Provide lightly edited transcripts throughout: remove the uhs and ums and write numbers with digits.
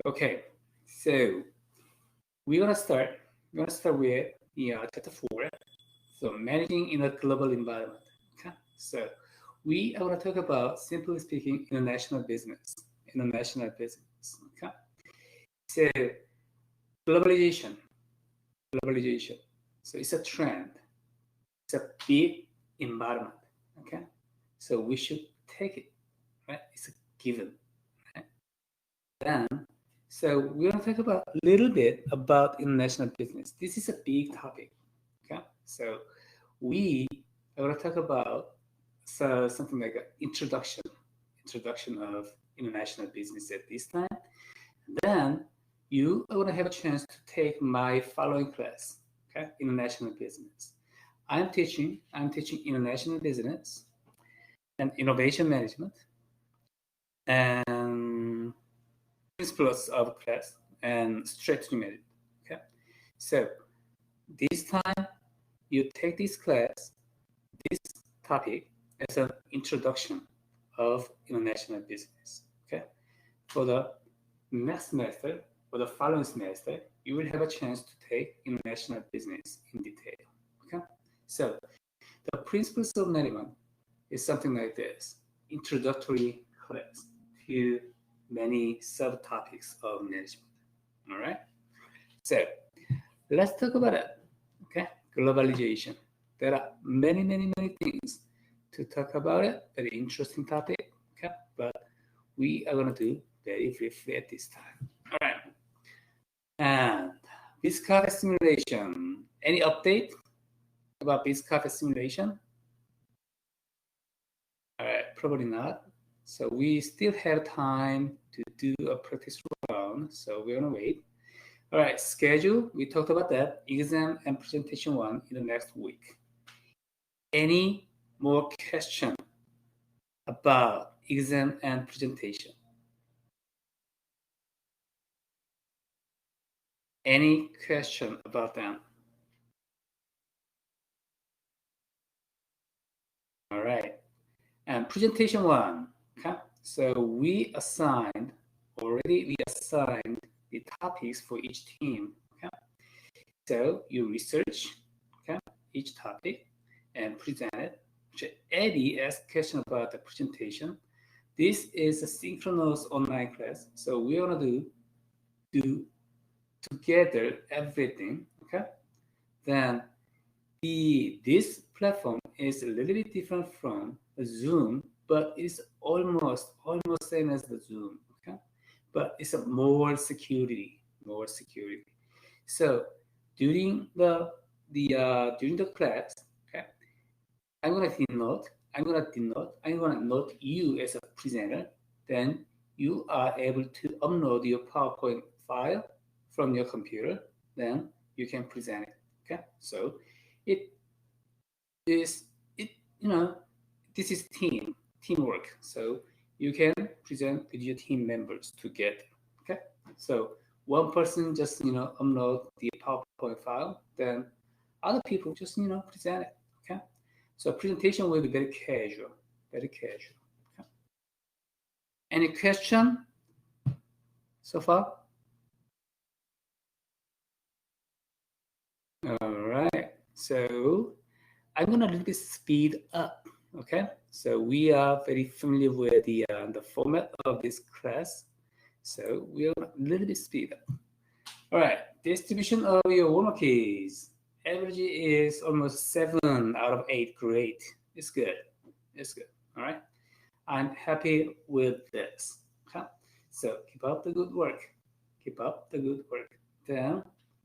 Okay, so we're gonna start. We're gonna start with the chapter 4. So managing in a global environment. Okay, so we are gonna talk about, simply speaking, international business. International business. Okay, so globalization. Globalization. So it's a trend. It's a big environment. Okay, so we should take it. Right, it's a given. Right? Then, so we're gonna talk about a little bit about international business. This is a big topic. Okay, so we are gonna talk about something like an introduction of international business at this time. Then you are gonna have a chance to take my following class. Okay, international business. I'm teaching international business and innovation management and principles of class and strategy management. Okay, so this time you take this class, this topic as an introduction of international business. Okay, for the next semester, for the following semester, you will have a chance to take international business in detail. Okay, so the principles of management is something like this: introductory class to many subtopics of management. All right. So let's talk about it. Okay, globalization. There are many things to talk about it. Very interesting topic. Okay, but we are gonna do very briefly at this time. All right. And BizCafe simulation. Any update about BizCafe simulation? All right, probably not. So we still have time to do a practice round. So we're gonna wait. All right, schedule. We talked about that. Exam and presentation 1 in the next week. Any more question about exam and presentation? Any question about them? All right. And presentation 1. Okay. So we assigned the topics for each team. Okay. So you research, okay, each topic and present it. Eddie asked question about the presentation. This is a synchronous online class, so we're gonna do together everything. Okay. Then this platform is a little bit different from Zoom, but it's almost same as the Zoom. Okay, but it's a more security. So during the class, okay, I'm gonna denote. I'm gonna note you as a presenter. Then you are able to upload your PowerPoint file from your computer. Then you can present it. Okay, so it is it you know this is teamwork. So you can present with your team members together. Okay, so one person just upload the PowerPoint file, then other people just present it. Okay, so presentation will be very casual, very casual. Okay. Any question so far? All right, so I'm gonna a little bit speed up. Okay, so we are very familiar with the format of this class, so we're a little bit speed up. All right, distribution of your homework keys. Average is almost 7 out of 8. Great, it's good, it's good. All right, I'm happy with this. Okay, so keep up the good work. Keep up the good work. Then,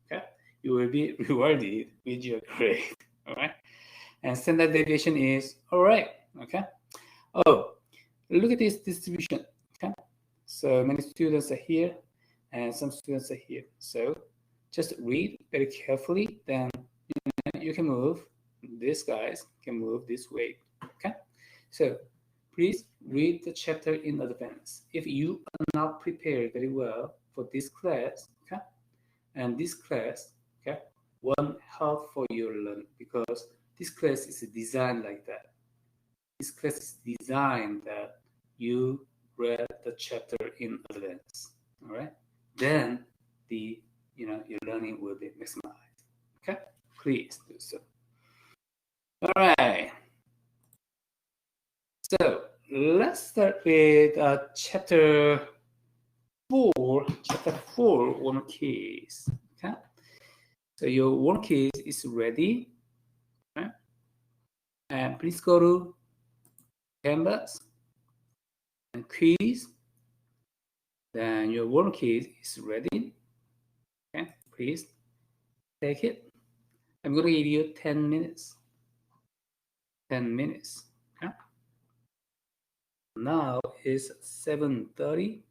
okay, you will be rewarded with your grade. All right. And standard deviation is all right. Okay. Oh, look at this distribution. Okay. So many students are here and some students are here. So just read very carefully. Then you can move. These guys can move this way. Okay. So please read the chapter in advance. If you are not prepared very well for this class, okay, and this class, okay, won't help for your learning because this class is designed like that. This class is designed that you read the chapter in advance. All right. then your learning will be maximized. Okay, please do so. All right. So let's start with chapter 4, one case. Okay. So your one case is ready. Right? And please go to Canvas and quiz. Then your one case is ready. Okay, please take it. I'm going to give you 10 minutes. 10 minutes. Okay. Now it's 7:30.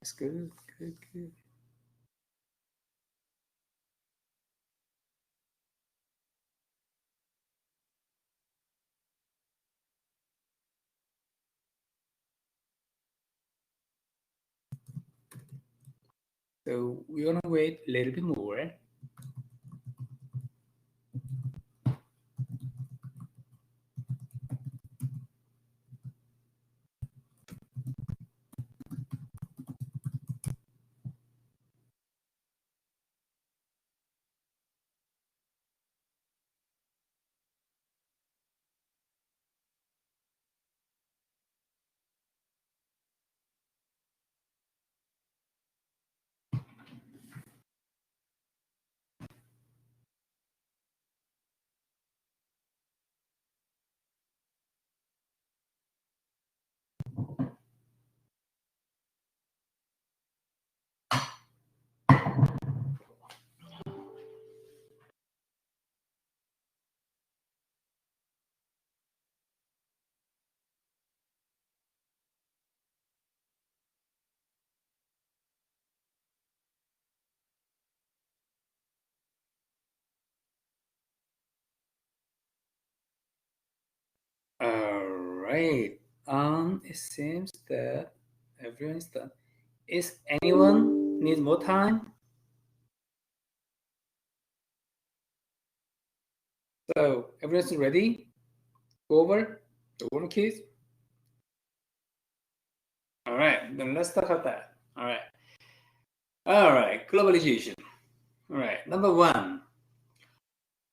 That's good, good, good. So we're gonna wait a little bit more. All right. It seems that everyone is done. Is anyone need more time? So everyone's ready? Go over the one keys. All right, then let's talk about that. All right. All right, globalization. All right, number one,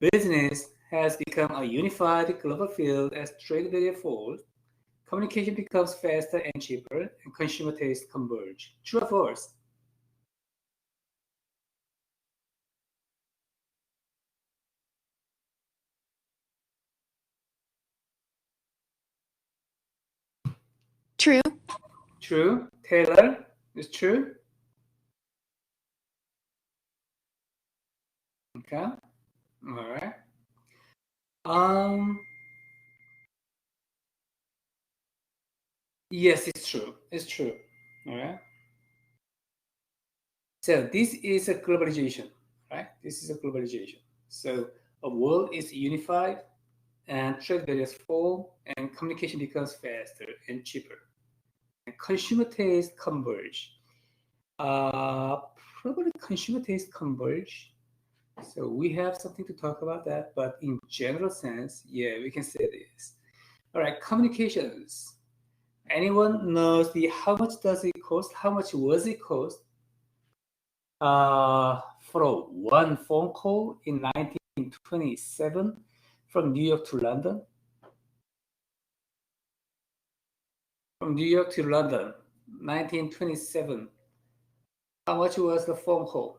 business has become a unified global field as trade barrier falls, communication becomes faster and cheaper, and consumer tastes converge. True or false? True. True. Taylor, is true? Okay. All right. Um. Yes, it's true. It's true. All right. So this is a globalization, right? This is a globalization. So a world is unified, and trade barriers fall, and communication becomes faster and cheaper, and consumer tastes converge. Uh, Probably consumer tastes converge. So we have something to talk about that, but in general sense, yeah, we can say this. All right, communications. Anyone knows the how much does it cost? How much was it cost for a one phone call in 1927 from New York to London? From New York to London, 1927. How much was the phone call?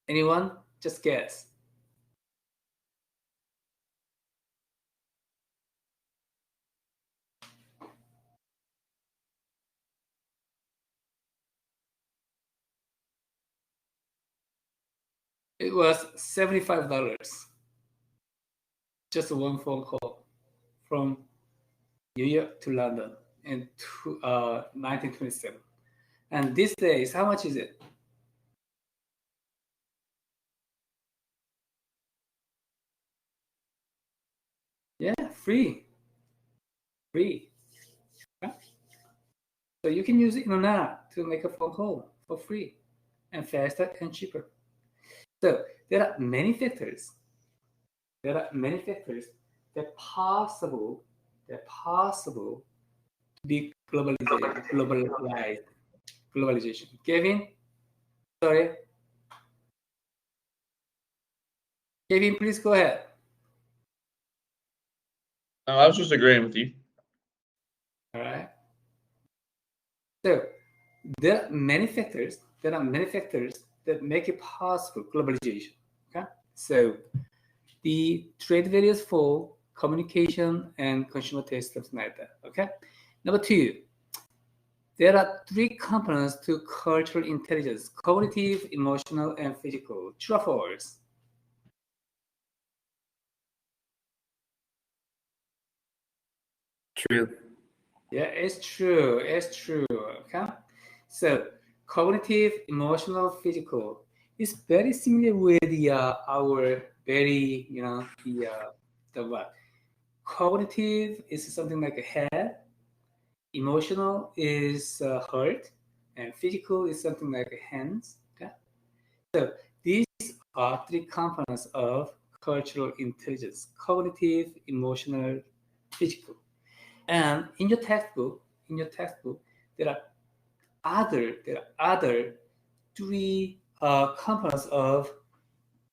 Anyone? Just guess. It was $75. Just one phone call from New York to London in 1927. And these days, how much is it? Yeah, free. Free. Yeah. So you can use the internet to make a phone call for free and faster and cheaper. So there are many factors. There are many factors that possible to be globalization. Kevin, sorry. Kevin, please go ahead. No, I was just agreeing with you. All right. So there are many factors. There are many factors that make it possible globalization. Okay. So the trade barriers for communication and consumer taste, something like that. Okay. Number two, there are three components to cultural intelligence: cognitive, emotional, and physical. True or false? True. Yeah, it's true. It's true. Okay. So cognitive, emotional, physical is very similar with our very, the what? Cognitive is something like a head, emotional is heart, and physical is something like hands. Okay, so these are three components of cultural intelligence: cognitive, emotional, physical. And in your textbook, there are other three components of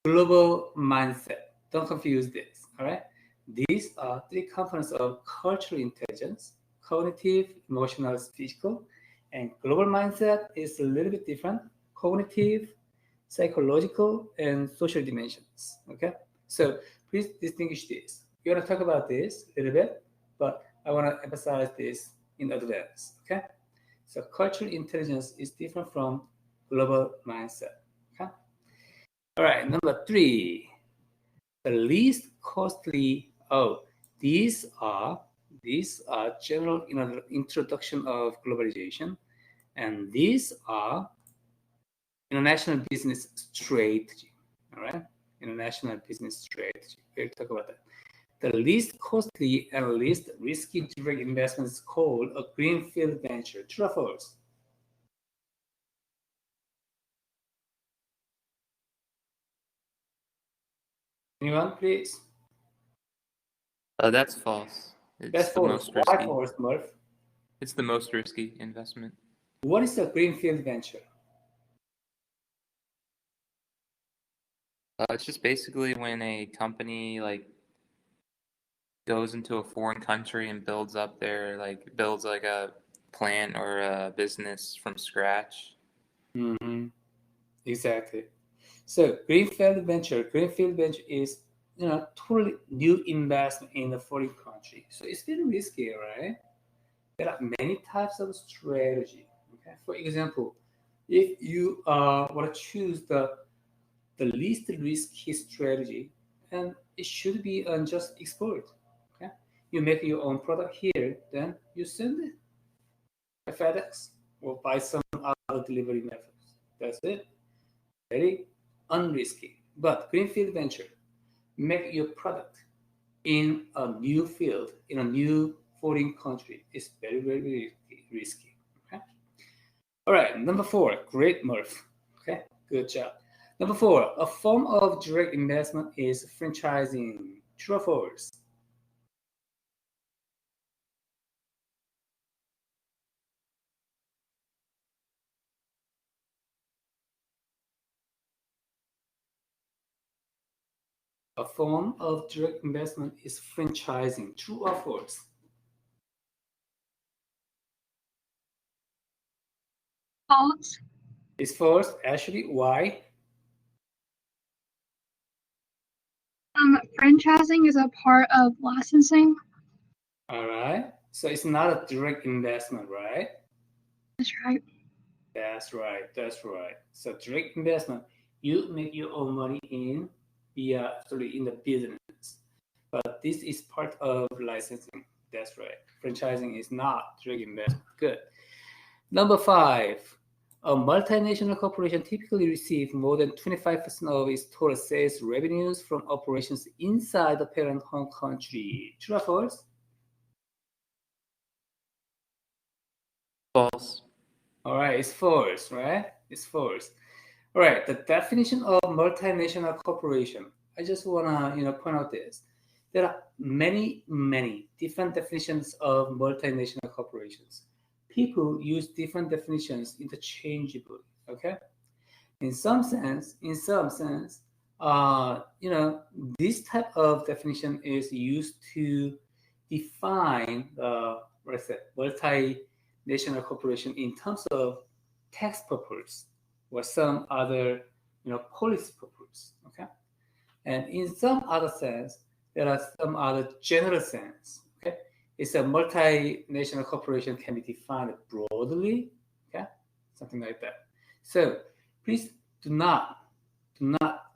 global mindset. Don't confuse this. All right, these are three components of cultural intelligence: cognitive, emotional, physical, and global mindset is a little bit different: cognitive, psychological, and social dimensions. Okay, so please distinguish this. We're going to talk about this a little bit, but I want to emphasize this in advance. Okay, so cultural intelligence is different from global mindset. Okay, all right, number three, the least costly. Oh, these are general introduction of globalization, and these are international business strategy. All right, international business strategy. We'll talk about that. The least costly and least risky direct investment is called a greenfield venture. True or false? Anyone, please? That's false. That's It's the false. most Why risky. false, Murph? It's the most risky investment. What is a greenfield venture? It's just basically when a company like goes into a foreign country and builds like a plant or a business from scratch. Mm-hmm. Exactly. So greenfield venture is totally new investment in a foreign country. So it's very risky, right? There are many types of strategy. Okay. For example, if you want to choose the least risky strategy, and it should be on just export. Okay. You make your own product here, then you send it by FedEx or by some other delivery methods. That's it. Very unrisky. But greenfield venture, make your product in a new field, in a new foreign country, is very, very risky. Okay. All right. Number four, great Murph. Okay. Good job. Number four, a form of direct investment is franchising. True or false? A form of direct investment is franchising. True or false? False. It's false. Actually, why? Franchising is a part of licensing. All right. So it's not a direct investment, right? That's right. That's right. That's right. So direct investment, you make your own money in in the business. But this is part of licensing. That's right. Franchising is not direct investment. Good. Number five, a multinational corporation typically receives more than 25% of its total sales revenues from operations inside the parent home country. True or false? False. All right, it's false, right? It's false. All right, the definition of multinational corporation. I just wanna point out this. There are many different definitions of multinational corporations. People use different definitions interchangeably. Okay, in some sense, this type of definition is used to define what I said, multinational corporation in terms of tax purpose or some other, policy purpose. Okay, and in some other sense, there are some other general sense. Okay, it's a multinational corporation can be defined broadly. Okay, something like that. So please do not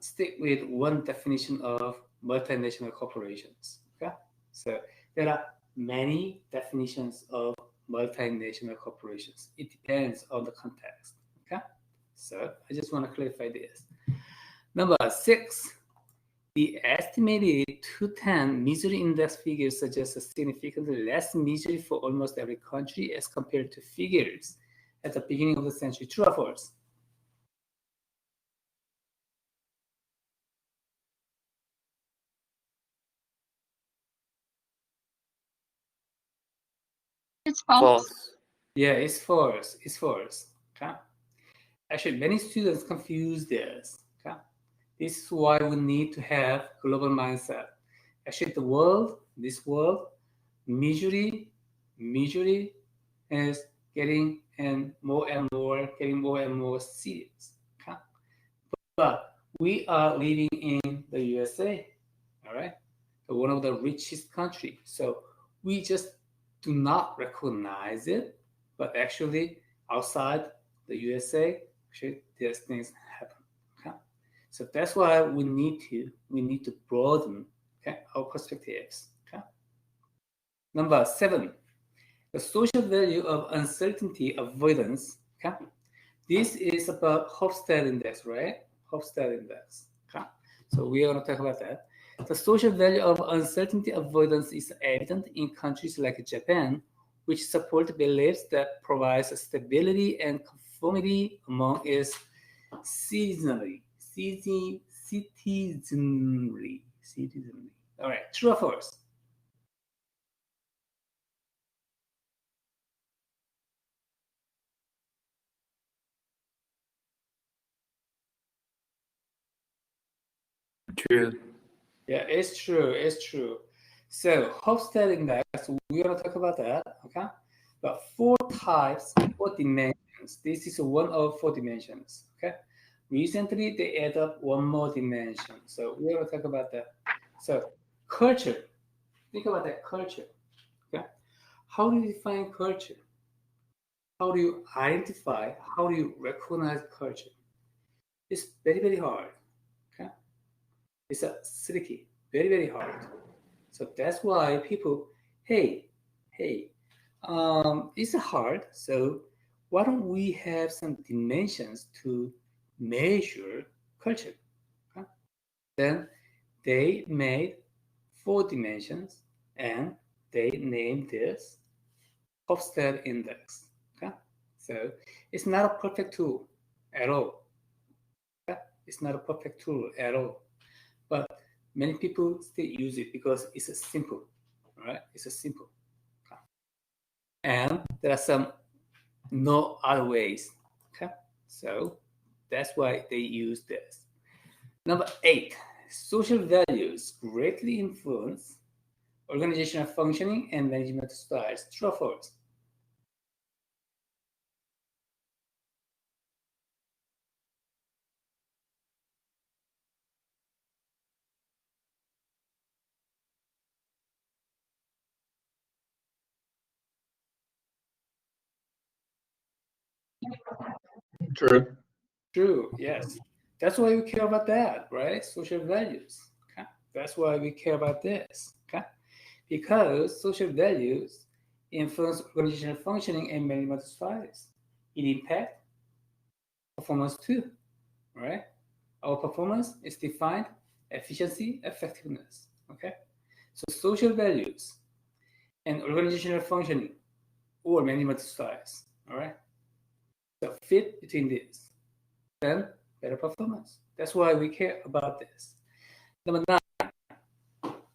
stick with one definition of multinational corporations. Okay, so there are many definitions of multinational corporations. It depends on the context. Okay, so I just want to clarify this. Number 6, the estimated 210 misery index figures suggest a significantly less misery for almost every country as compared to figures at the beginning of the century. True or false? It's false. False. Yeah, it's false. It's false. Okay. Actually, many students confuse this. Okay. This is why we need to have global mindset. Actually, this world, misery is getting more and more serious. Okay. But we are living in the USA, all right, one of the richest countries. So we just do not recognize it, but actually outside the USA, actually these things happen. Okay? So that's why we need to broaden, okay, our perspectives. Okay? Number 7, the social value of uncertainty avoidance. Okay? This is about Hofstad index, right? Hofstad index. Okay? So we are going to talk about that. The social value of uncertainty avoidance is evident in countries like Japan, which support beliefs that provides stability and conformity among its citizenry. All right, true or false? True. Yeah, it's true. It's true. So Hofstad index, we're gonna talk about that, okay? But 4 types, 4 dimensions. This is one of 4 dimensions, okay? Recently, they add up one more dimension. So we're gonna talk about that. So culture, think about that culture, okay? How do you define culture? How do you identify? How do you recognize culture? It's very, very hard, okay? It's a tricky, very, very hard. So that's why people, hey, it's hard. So why don't we have some dimensions to measure culture? Okay? Then they made 4 dimensions and they named this Hofstad index. Okay? So it's not a perfect tool at all. Okay? It's not a perfect tool at all. But many people still use it because it's a simple, right? It's a simple. And there are some no other ways. Okay, so that's why they use this. Number 8, social values greatly influence organizational functioning and management styles. True or false? True. True, yes. That's why we care about that, right? Social values. Okay? That's why we care about this. Okay? Because social values influence organizational functioning and management styles. It impacts performance too, right? Our performance is defined efficiency, effectiveness. Okay, so social values and organizational functioning or management styles. All right, so fit between these, then better performance. That's why we care about this. Number 9,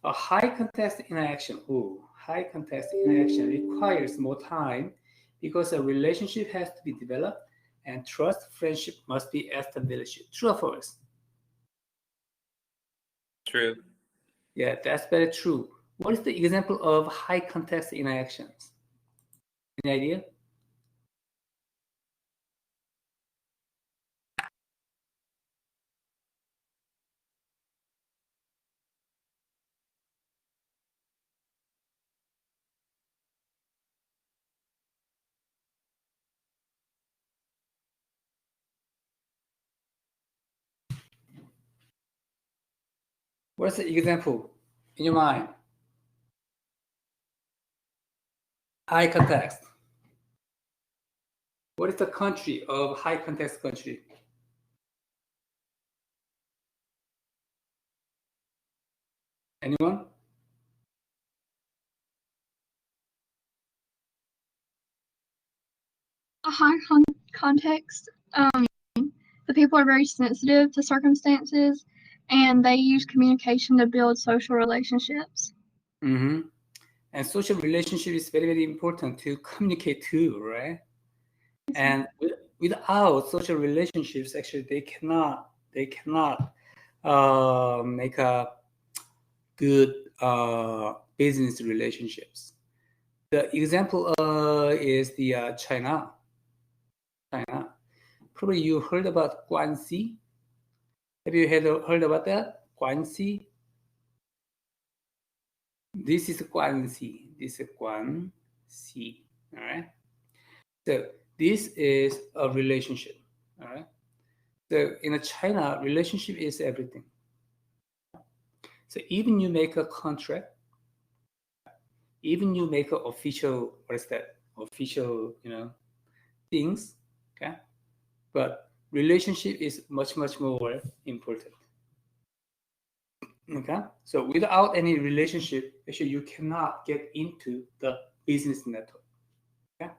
a high context interaction. Oh, high context interaction requires more time because a relationship has to be developed and trust, friendship must be established. True or false? True. Yeah, that's very true. What is the example of high context interactions? Any idea? What's the example in your mind? High context. What is the country of high context country? Anyone? A high context, the people are very sensitive to circumstances, and they use communication to build social relationships. Mm-hmm. And social relationship is very, very important to communicate too, right? And without social relationships, actually, they cannot make a good business relationships. The example is the China. Probably you heard about Guanxi. Have you heard about that? Guanxi. This is Guanxi. This is Guanxi. All right. So this is a relationship. All right. So in China, relationship is everything. So even you make a contract, even you make an official, what is that? Official, things. Okay. But relationship is much, much more important. Okay. So without any relationship, actually you cannot get into the business network. Okay.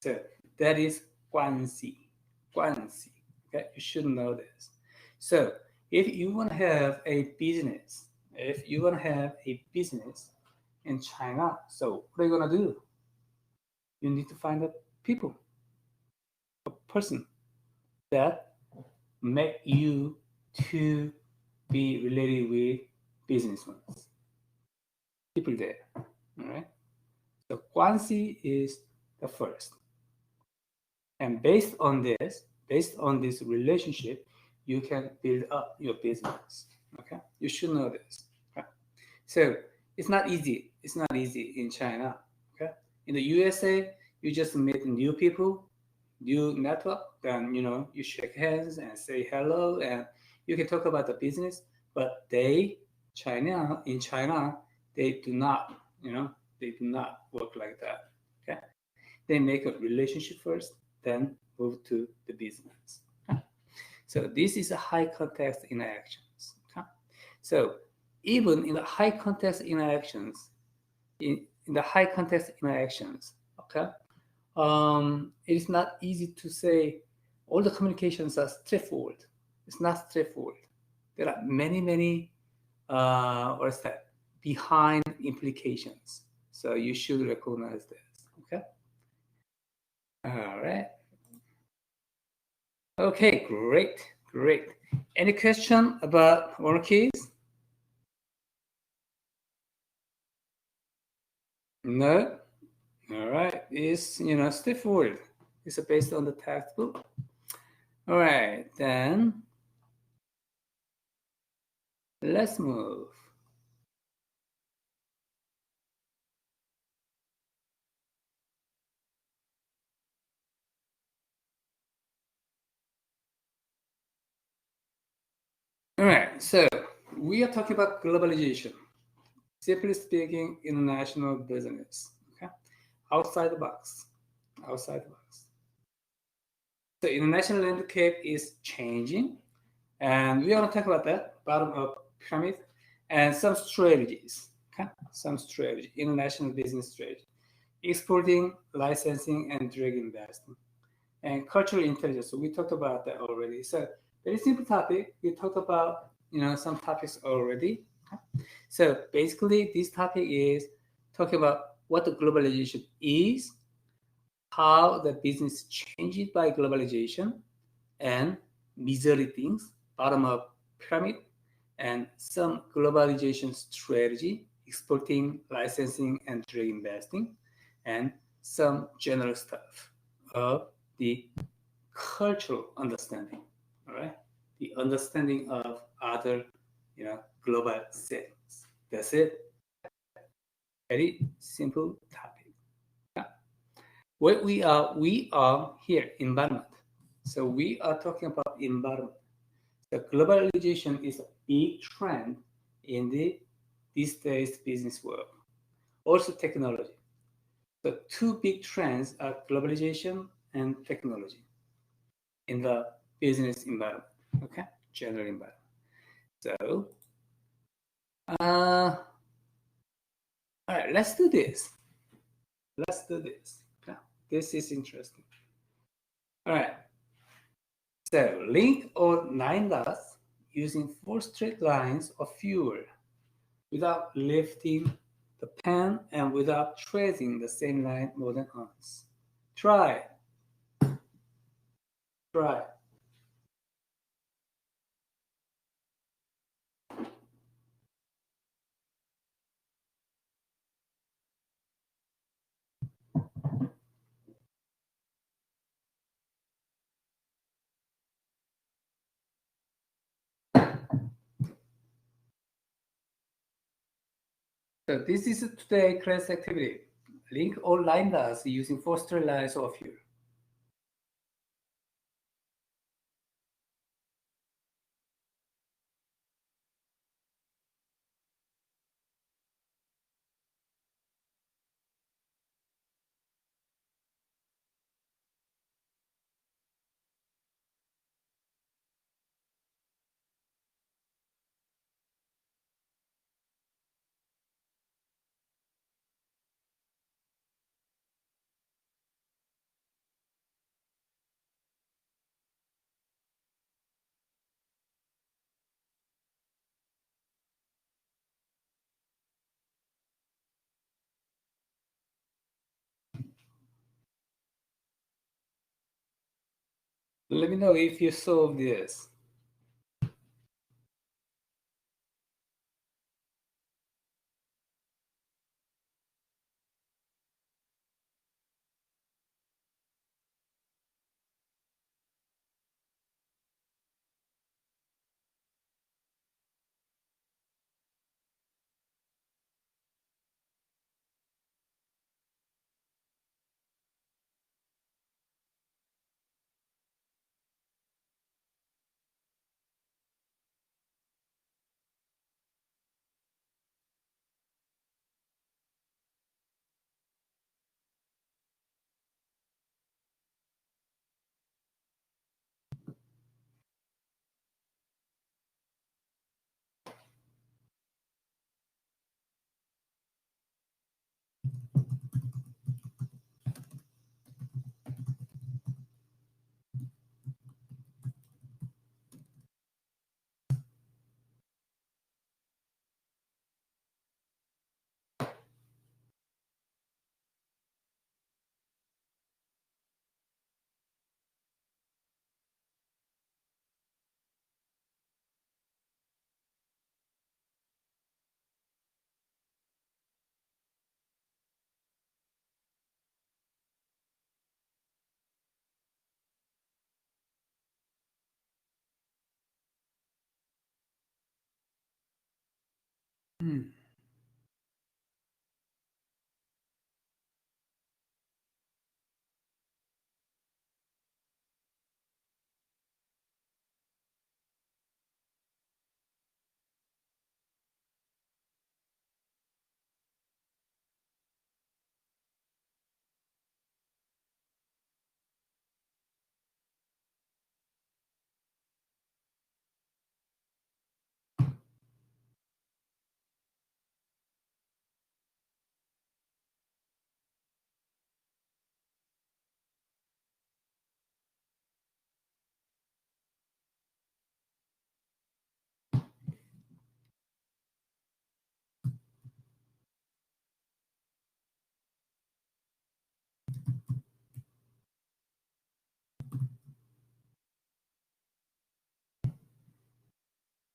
So that is Guanxi. Okay. You should know this. So if you want to have a business, in China, so what are you gonna do? You need to find a person that make you to be related with businessmen. People there. All right. So Guanxi is the first. And based on this relationship, you can build up your business. Okay. You should know this. Okay? So it's not easy. It's not easy in China. Okay. In the USA, you just meet new people, new network, then you shake hands and say hello, and you can talk about the business. But in China, they do not, work like that. Okay, they make a relationship first, then move to the business. Okay? So this is a high context interactions. Okay? So even in the high context interactions, okay, it is not easy to say all the communications are straightforward. It's not straightforward. There are many behind implications. So you should recognize this. Okay. All right. Okay, great. Any question about one case? No. All right. It's straightforward. It's based on the textbook. All right, then let's move. All right, so we are talking about globalization. Simply speaking, international business. Okay, outside the box. So international landscape is changing, and we are going to talk about that bottom up pyramid and some strategies. Okay, international business strategy, exporting, licensing, and direct investing, and cultural intelligence. So we talked about that already. So very simple topic. We talked about some topics already. Okay? So basically, this topic is talking about what the globalization is, how the business changes by globalization, and misery things, bottom up pyramid, and some globalization strategy, exporting, licensing, and direct investing, and some general stuff of the cultural understanding, all right? The understanding of other, global settings. That's it. Very simple topic. Yeah. What we are here, environment. So we are talking about environment. The globalization is a big trend in these days business world. Also technology. The two big trends are globalization and technology in the business environment, okay, general environment. So, all right, let's do this. Let's do this. Okay. This is interesting. All right. So, link all 9 dots using 4 straight lines or fewer without lifting the pen and without tracing the same line more than once. Try. Try. So this is today's class activity. Link all line dots using 4 straight lines or fewer. Let me know if you solve this. Hmm.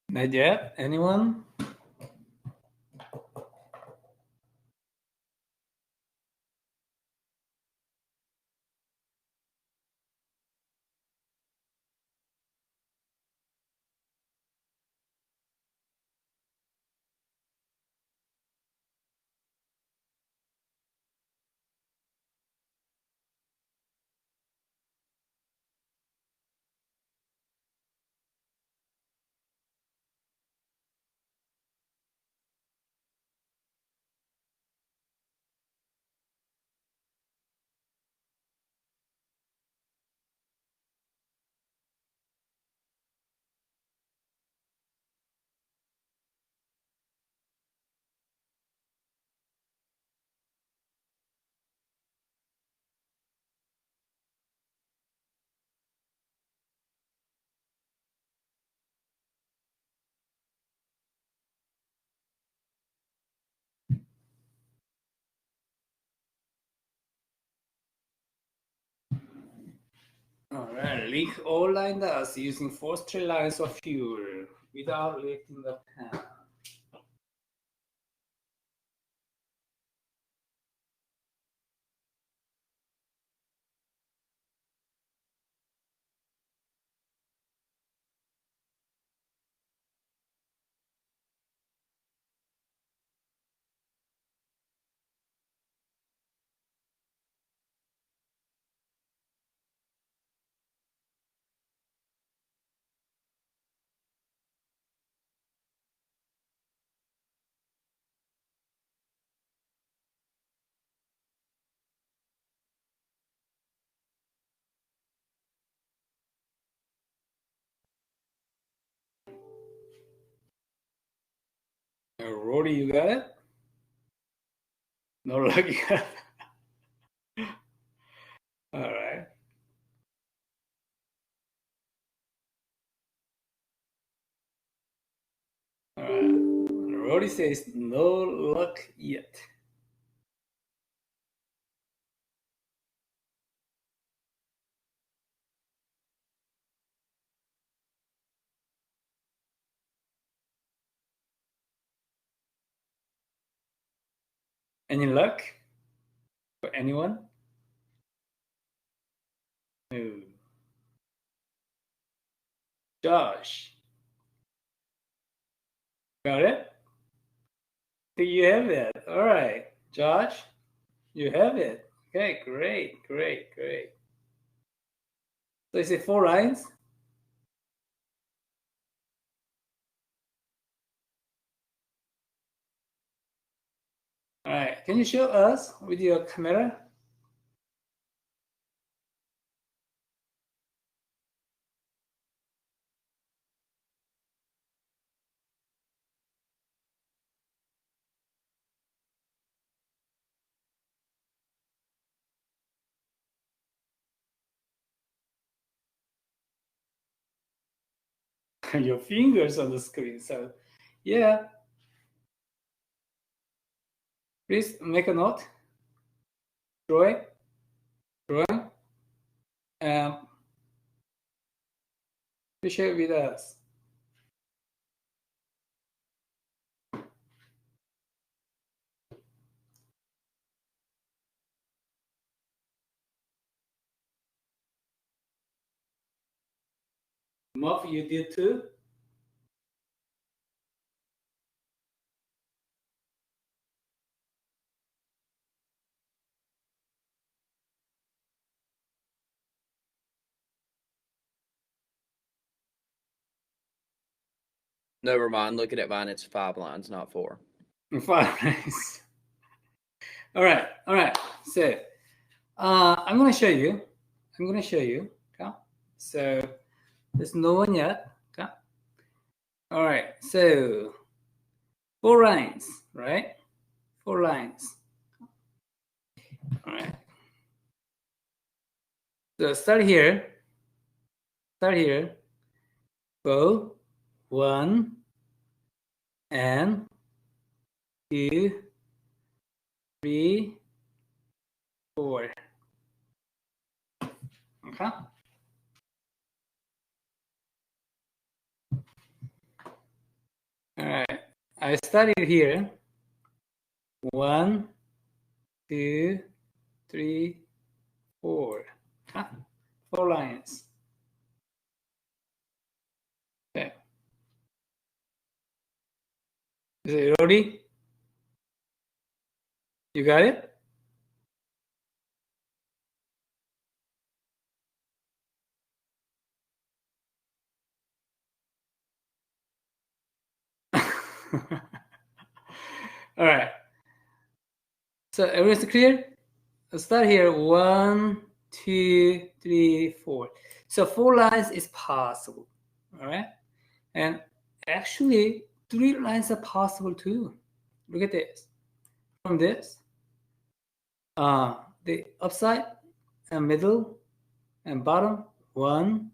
Not yet? Anyone? All right, link all line dots using 4 straight lines of fuel without lifting the pan. Roddy, you got it? No luck, you got it. All right. All right. Roddy says no luck yet. Any luck for anyone? No. Josh, got it? You have it. All right. Josh, you have it. Okay, great, great, great. So is it 4 lines? All right. Can you show us with your camera? Your fingers on the screen. So, yeah. Please make a note. Drawing. Drawing. Please share with us. Muff, you did too? Never mind. Looking at mine, it's 5 lines, not 4. 5 lines. All right. All right. So, I'm going to show you. Okay. So, there's no one yet. Okay. All right. So, 4 lines, right? 4 lines. All right. So, start here. Go 1 and 2, 3, 4. Okay. All right. I started here. 1, 2, 3, 4. Okay. 4 lines. Okay. Is it ready? You got it? All right. So everything's clear? Let's start here. 1, 2, 3, 4. So 4 lines is possible. All right. And actually, 3 lines are possible too. Look at this. From this, the upside and middle and bottom. 1,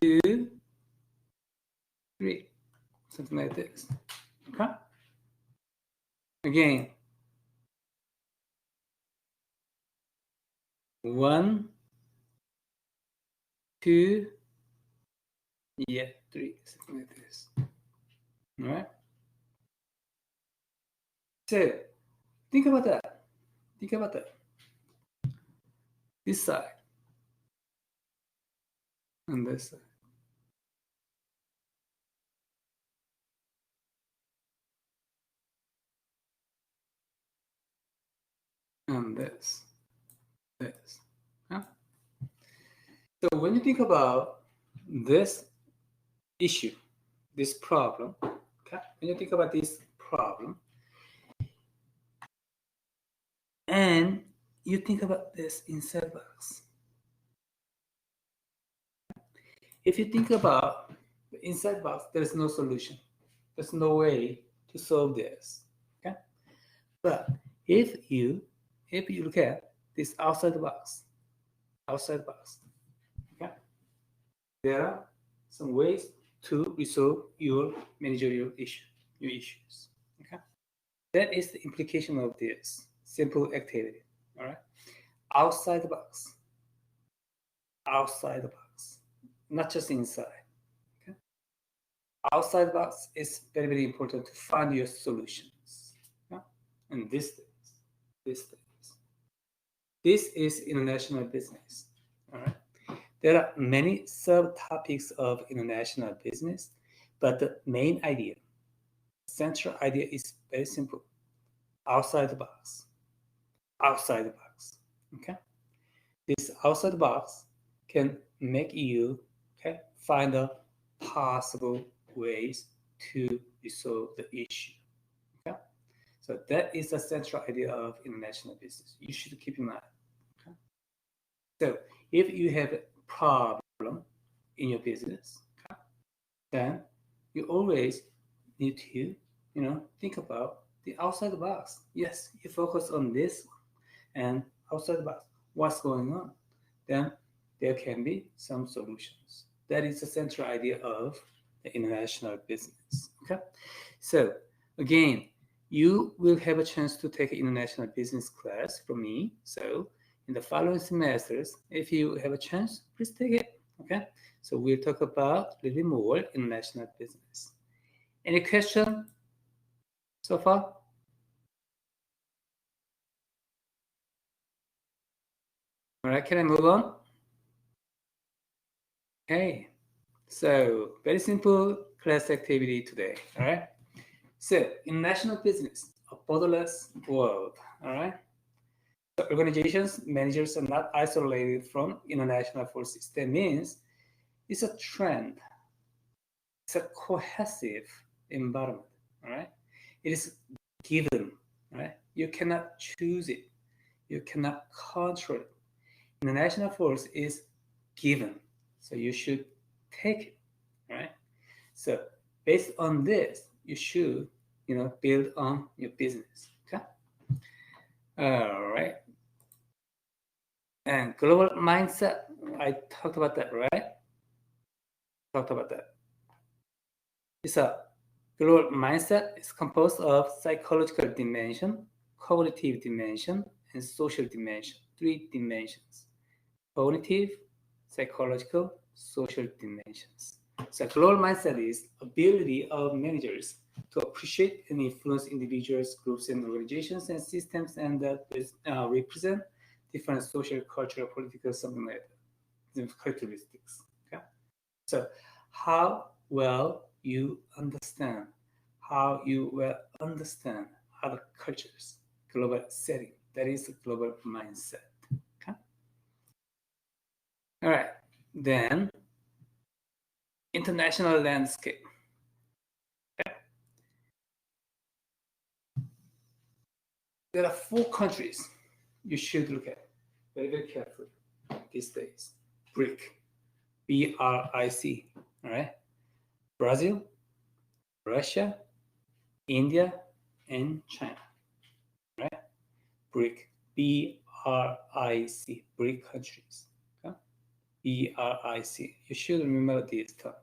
2, 3. Something like this. Okay. Again. 1, 2, 3, something like this. All right. So think about that. Think about that. This side and this side. And this. Huh? So when you think about this issue, this problem, okay? When you think about this problem, and you think about this inside box. If you think about the inside box, there's no solution. There's no way to solve this. Okay? But if you look at this outside box, okay, there are some ways to resolve your managerial issues. Okay? That is the implication of this simple activity. All right? Outside the box. Not just inside. Okay? Outside the box is very, very important to find your solutions. Okay? And this is international business. All right. There are many subtopics of international business, but the main idea, central idea, is very simple. Outside the box. Okay. This outside the box can make you find out possible ways to resolve the issue. Okay, so that is the central idea of international business. You should keep in mind. Okay? So if you have a problem in your business, okay, then you always need to think about the outside the box. Yes, you focus on this and outside the box, what's going on, then there can be some solutions. That is the central idea of the international business. Okay, so again, you will have a chance to take an international business class from me. So in the following semesters, if you have a chance, please take it. Okay, so we'll talk about a little bit more international business. Any question so far? All right, can I move on? Okay, so very simple class activity today. All right, so international business, a borderless world. All right, so organizations, managers are not isolated from international forces. That means it's a trend. It's a cohesive environment. All right, it is given. Right, you cannot choose it. You cannot control it. International force is given, so you should take it, right? So based on this, you should build on your business. Okay, all right. And global mindset, I talked about that, right? It's a global mindset is composed of psychological dimension, cognitive dimension, and social dimension. 3 dimensions: cognitive, psychological, social dimensions. So global mindset is ability of managers to appreciate and influence individuals, groups, and organizations and systems, and that represent different social, cultural, political, something like that, characteristics. Okay, so how well you understand, other cultures, global setting. That is a global mindset. Okay. All right, then international landscape. Okay. There are 4 countries you should look at very, very carefully these days. BRIC, B-R-I-C, all right? Brazil, Russia, India, and China, right? BRIC, B-R-I-C, BRIC countries. Okay? B-R-I-C. You should remember this term.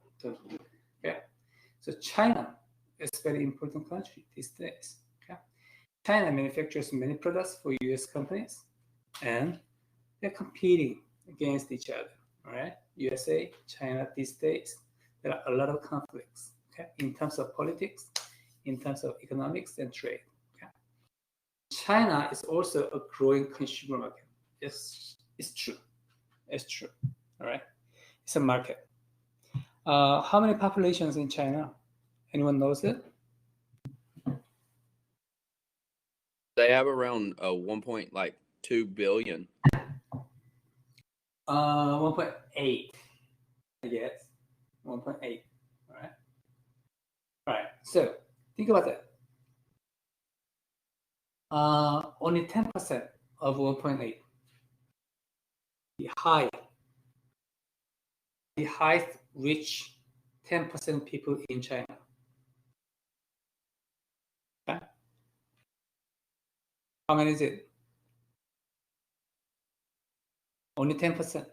Okay. So China is a very important country these days. Okay. China manufactures many products for U.S. companies, and they're competing against each other. all right? USA, China, these days, there are a lot of conflicts, okay? In terms of politics, in terms of economics and trade, okay? China is also a growing consumer market. It's true. It's true, all right? It's a market. How many populations in China? Anyone knows it? They have around 1.2 billion. 1.8, I guess. 1.8, all right? All right, so think about that. Only 10% of 1.8. The highest reach 10% people in China. Okay? How many is it? Only 10%.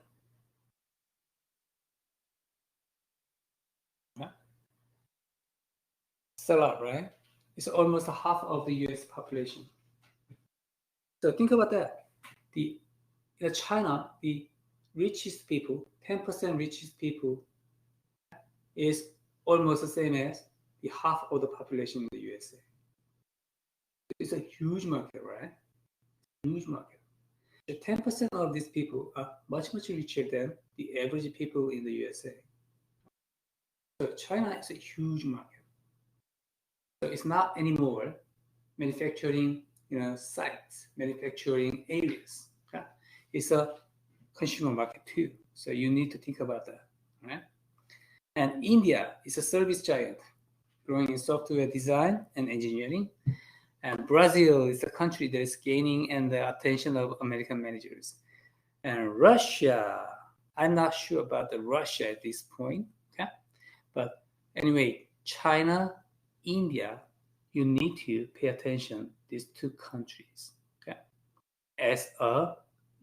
Yeah. It's a lot, right? It's almost half of the US population. So think about that. In China, the richest people, 10% richest people, is almost the same as the half of the population in the USA. It's a huge market, right? Huge market. 10% of these people are much, much richer than the average people in the USA. So China is a huge market. So it's not anymore manufacturing, sites, manufacturing areas. Okay? It's a consumer market too. So you need to think about that, right? And India is a service giant, growing in software design and engineering. And Brazil is a country that is gaining and the attention of American managers. And Russia, I'm not sure about the Russia at this point, okay? But anyway, China, India, you need to pay attention these two countries, okay? As a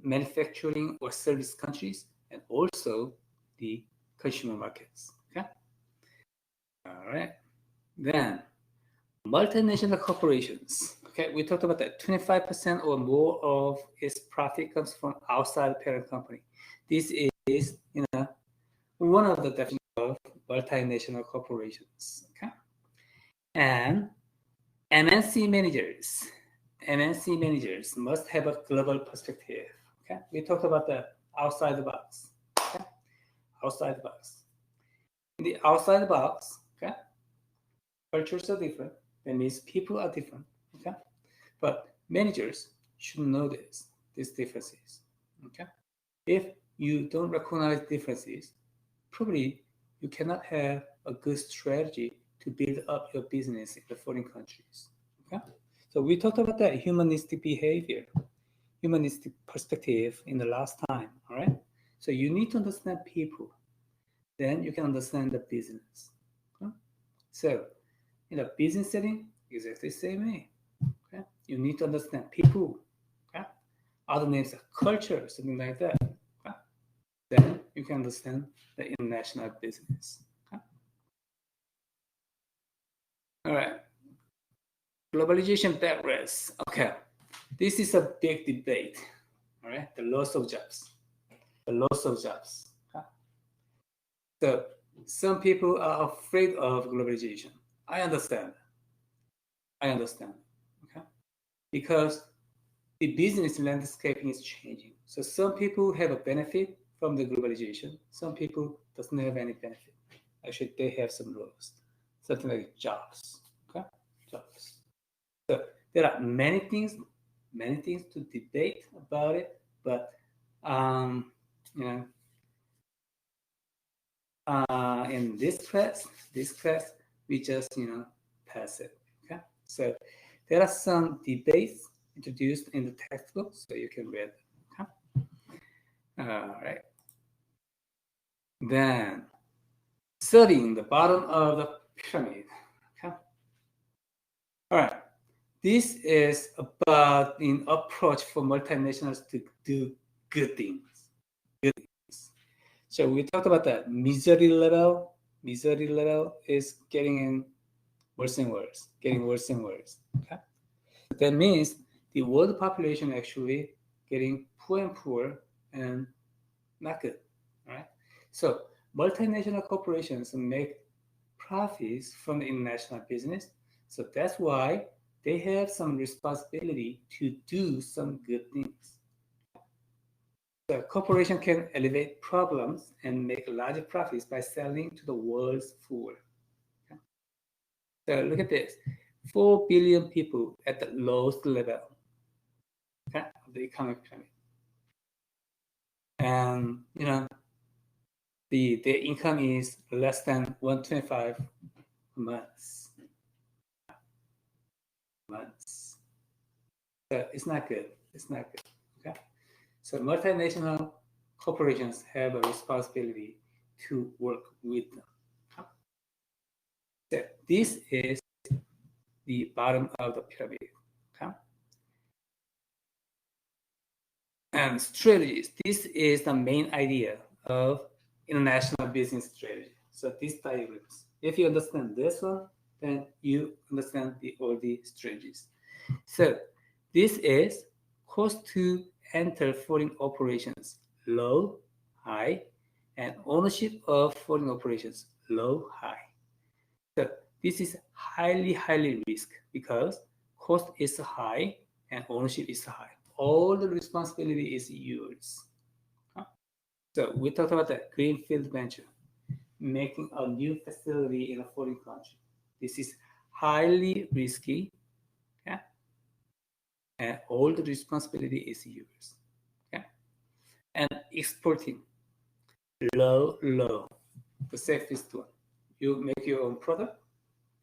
manufacturing or service countries, and also the consumer markets, okay? All right, then multinational corporations. Okay, we talked about that. 25% or more of its profit comes from outside the parent company. This is, one of the definitions of multinational corporations. Okay, and MNC managers must have a global perspective. Okay, we talked about the outside the box. Okay, outside the box. In the outside the box, okay, cultures are different. That means people are different, okay? But managers should know these differences, okay? If you don't recognize differences, probably you cannot have a good strategy to build up your business in the foreign countries, okay? So we talked about that humanistic behavior, humanistic perspective in the last time, all right? So you need to understand people, then you can understand the business, okay? So in a business setting, exactly the same way. Okay? You need to understand people. Okay? Other names are culture, something like that. Okay? Then you can understand the international business. Okay? All right. Globalization backlash. Okay. This is a big debate. All right. The loss of jobs. Okay? So some people are afraid of globalization. I understand. Okay? Because the business landscape is changing. So some people have a benefit from the globalization. Some people doesn't have any benefit. Actually, they have some loss. Something like jobs. Okay? Jobs. So there are many things to debate about it, but in this class, we just pass it. Okay? So there are some debates introduced in the textbook, so you can read it. Okay? All right. Then studying the bottom of the pyramid. Okay. All right. This is about an approach for multinationals to do good things. So we talked about that misery level. Misery level is getting worse and worse. Okay. That means the world population actually getting poor and poor and not good. All right. So multinational corporations make profits from the international business. So that's why they have some responsibility to do some good things. The corporation can elevate problems and make larger profits by selling to the world's poor. Okay? So look at this: 4 billion people at the lowest level, okay, of the economic pyramid, and their income is less than 125 months. So it's not good. It's not good. Okay. So multinational corporations have a responsibility to work with them. So this is the bottom of the pyramid. Okay. And strategies. This is the main idea of international business strategy. So these diagrams. If you understand this one, then you understand all the strategies. So this is cost to enter foreign operations, low, high, and ownership of foreign operations, low, high. So this is highly risk because cost is high and ownership is high. All the responsibility is yours. So we talked about the greenfield venture, making a new facility in a foreign country. This is highly risky, okay? And all the responsibility is yours. Okay? And exporting, low, the safest one. You make your own product,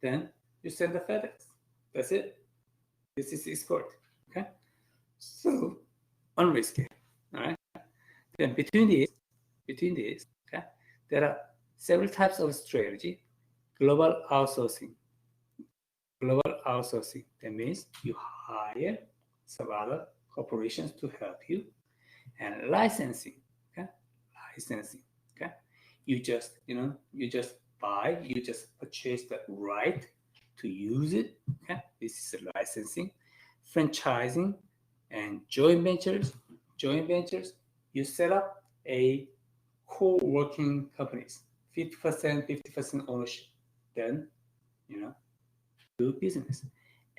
then you send the FedEx. That's it. This is export. Okay? So unrisky. All right. Then between these, okay, there are several types of strategy. Global outsourcing. That means you hire some other corporations to help you. And licensing. Okay? You just purchase the right to use it. Okay? This is licensing. Franchising and joint ventures. You set up a co-working companies, 50% ownership. Then, do business.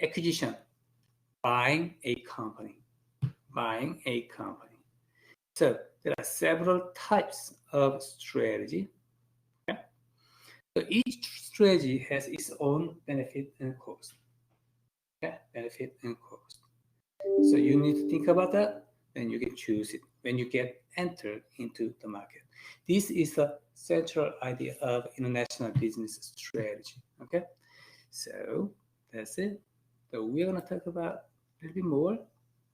Acquisition, buying a company. So there are several types of strategy. Okay? So each strategy has its own benefit and cost. Okay? So you need to think about that, then you can choose it when you get entered into the market. This is the central idea of international business strategy. Okay? So that's it. So we're gonna talk about a little bit more,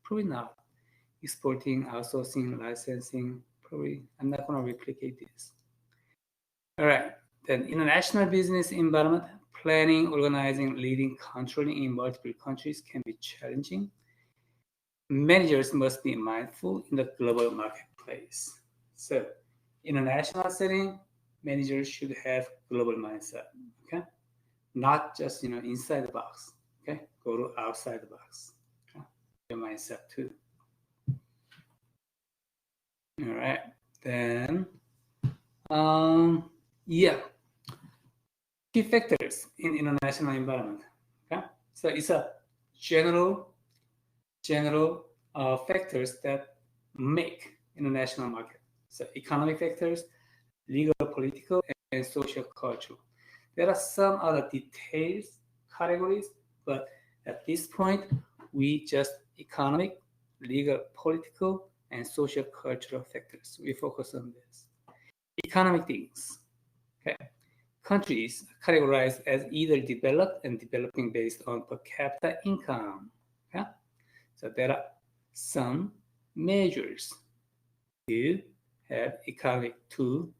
probably not. Exporting, outsourcing, licensing, probably I'm not going to replicate this. All right, then international business environment, planning, organizing, leading, controlling in multiple countries can be challenging. Managers must be mindful in the global marketplace. So international setting, managers should have global mindset, okay? Not just, inside the box, okay? Go to outside the box, okay? Your mindset too. All right, then, key factors in international environment. Okay, so it's a general factors that make international market. So economic factors, legal, political, and social, cultural. There are some other details categories, but at this point, we just economic, legal, political, and social cultural factors. We focus on this. Economic things. Okay. Countries are categorized as either developed and developing based on per capita income. Okay. So there are some measures to have economic to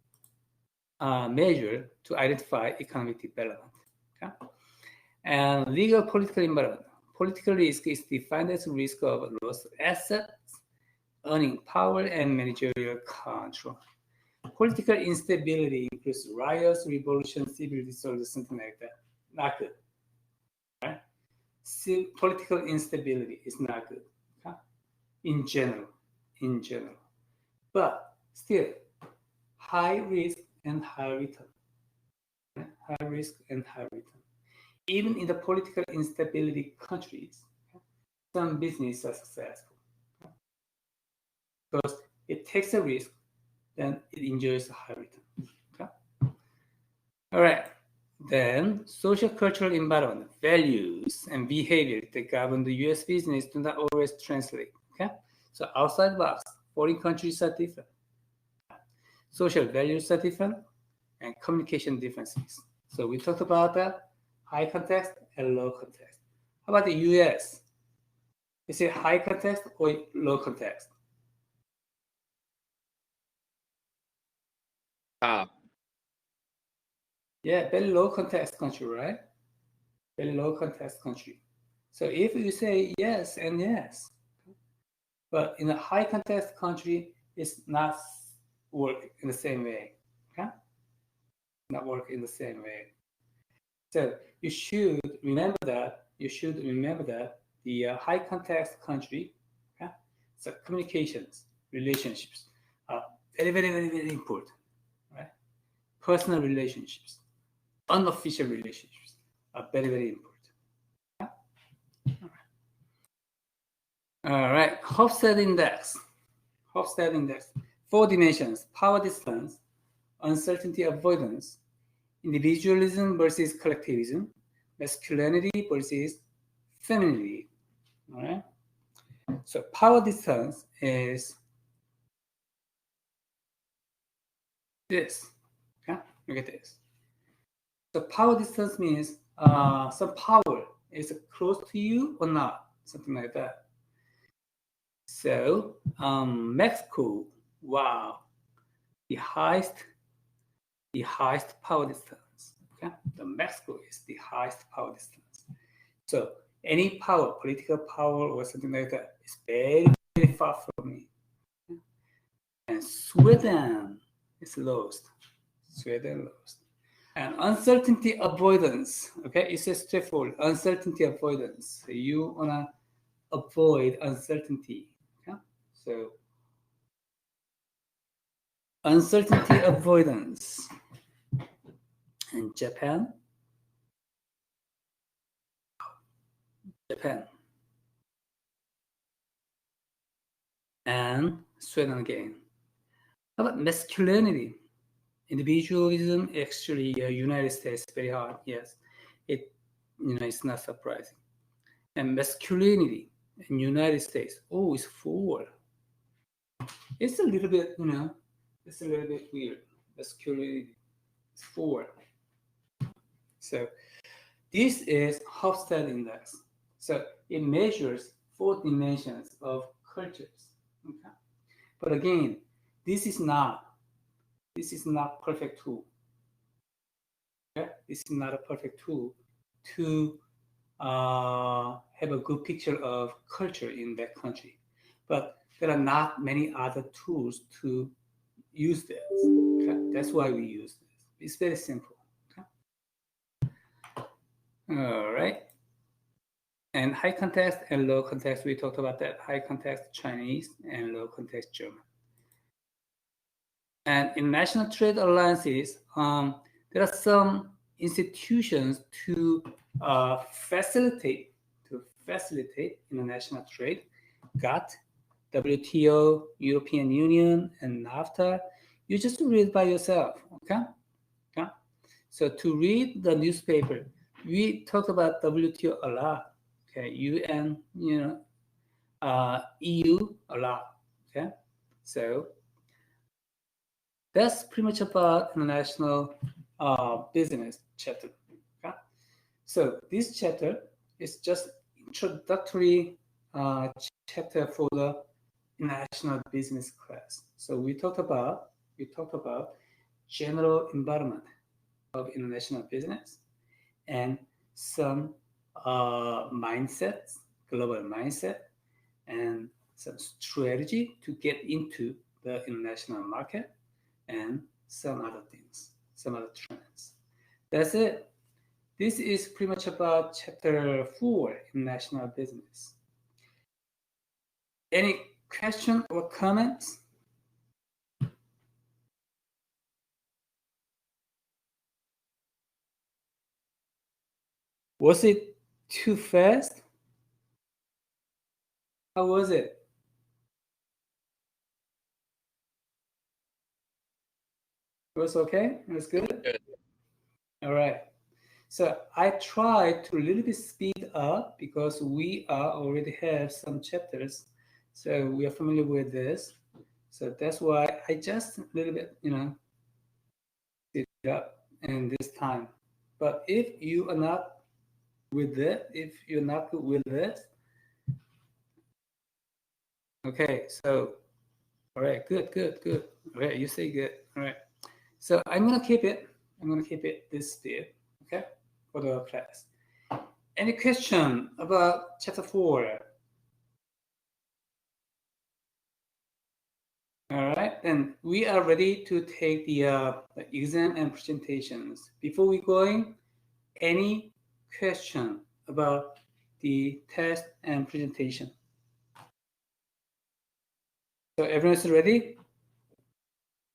measure to identify economic development. Okay. And legal political environment. Political risk is defined as risk of loss of assets, earning power, and managerial control. Political instability includes riots, revolution, civil disorders, something like that. Not good. Right? Political instability is not good. Okay? In general. But still, high risk and high return. High risk and high return. Even in the political instability countries, some businesses are successful because it takes a risk, then it enjoys a high return. Okay? All right. Then social cultural environment, values, and behavior that govern the U.S. business do not always translate. Okay, so outside the box, foreign countries are different. Social values are different, and communication differences. So we talked about that high context and low context. How about the U.S.? Is it high context or low context? Yeah, very low context country, right? Very low context country. So if you say yes and yes, but in a high context country, it's not work in the same way. Okay? Not work in the same way. So you should remember that. You should remember that the high context country, okay? So communications, relationships are very, very, very, very important, right? Personal relationships, unofficial relationships are very, very important. All right, Hofstad index. Hofstad index. 4 dimensions: power distance, uncertainty avoidance, individualism versus collectivism, masculinity versus femininity. All right. So power distance is this. Okay, look at this. So power distance means some power is close to you or not, something like that. So Mexico, wow, the highest power distance. Okay, the Mexico is the highest power distance. So any power, political power or something like that, is very, very far from me. And Sweden is lowest. Sweden lowest. And uncertainty avoidance. Okay, it says straightforward. Uncertainty avoidance. So you wanna avoid uncertainty. Okay, so uncertainty avoidance. And Japan. And Sweden again. How about masculinity? Individualism, actually, United States very hard. Yes, it's not surprising. And masculinity in United States, it's 4. It's a little bit, it's a little bit weird. Masculinity is 4. So this is Hofstad index. So it measures 4 dimensions of cultures. Okay, but again, this is not perfect tool. Okay? This is not a perfect tool to have a good picture of culture in that country. But there are not many other tools to use this. Okay? That's why we use this. It's very simple. Okay? All right. And high context and low context, we talked about that. High context Chinese and low context German. And international trade alliances, there are some institutions to facilitate international trade. GATT, WTO, European Union, and NAFTA. You just read by yourself, okay? So to read the newspaper, we talk about WTO a lot, okay? UN, EU a lot, okay? So that's pretty much about international business chapter. Okay? So this chapter is just introductory chapter for the international business class. So we talked about general environment of international business and some mindsets, global mindset, and some strategy to get into the international market, and some other things, some other trends. That's it. This is pretty much about chapter 4, international business. Any question or comments? Was it too fast? How was it? It was okay? It was good? Good. All right. So I tried to a little bit speed up because we already have some chapters. So we are familiar with this. So that's why I just a little bit, speed it up in this time. But if you are not with it, if you're not good with it, okay, so all right, good. All right, you say good. All right. So I'm gonna keep it this speed, okay, for the class. Any question about chapter 4? All right, then we are ready to take the exam and presentations. Before we going, any question about the test and presentation? So everyone's ready?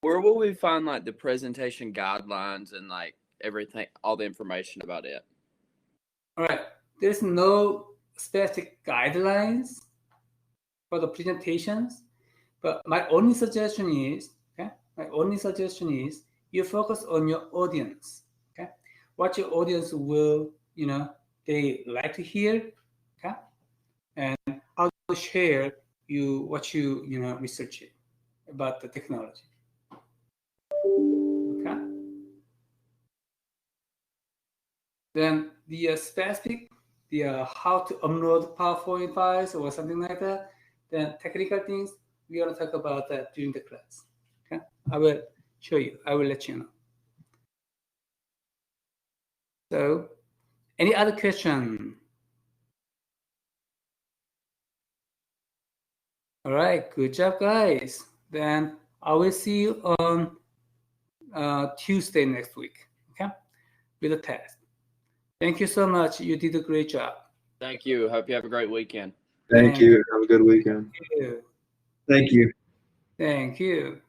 Where will we find like the presentation guidelines and like everything, all the information about it? All right, there's no specific guidelines for the presentations, but my only suggestion is, you focus on your audience, okay? What your audience will, they like to hear, okay? And how to share what you research about the technology, okay? Then the specific, how to upload PowerPoint files or something like that, then technical things, we are going to talk about that during the class, okay? I will show you, I will let you know. So, any other question? All right, good job, guys. Then I will see you on Tuesday next week, okay, with a test. Thank you so much. You did a great job. Thank you. Hope you have a great weekend. Thank you. Have a good weekend. Thank you. Thank you. Thank you.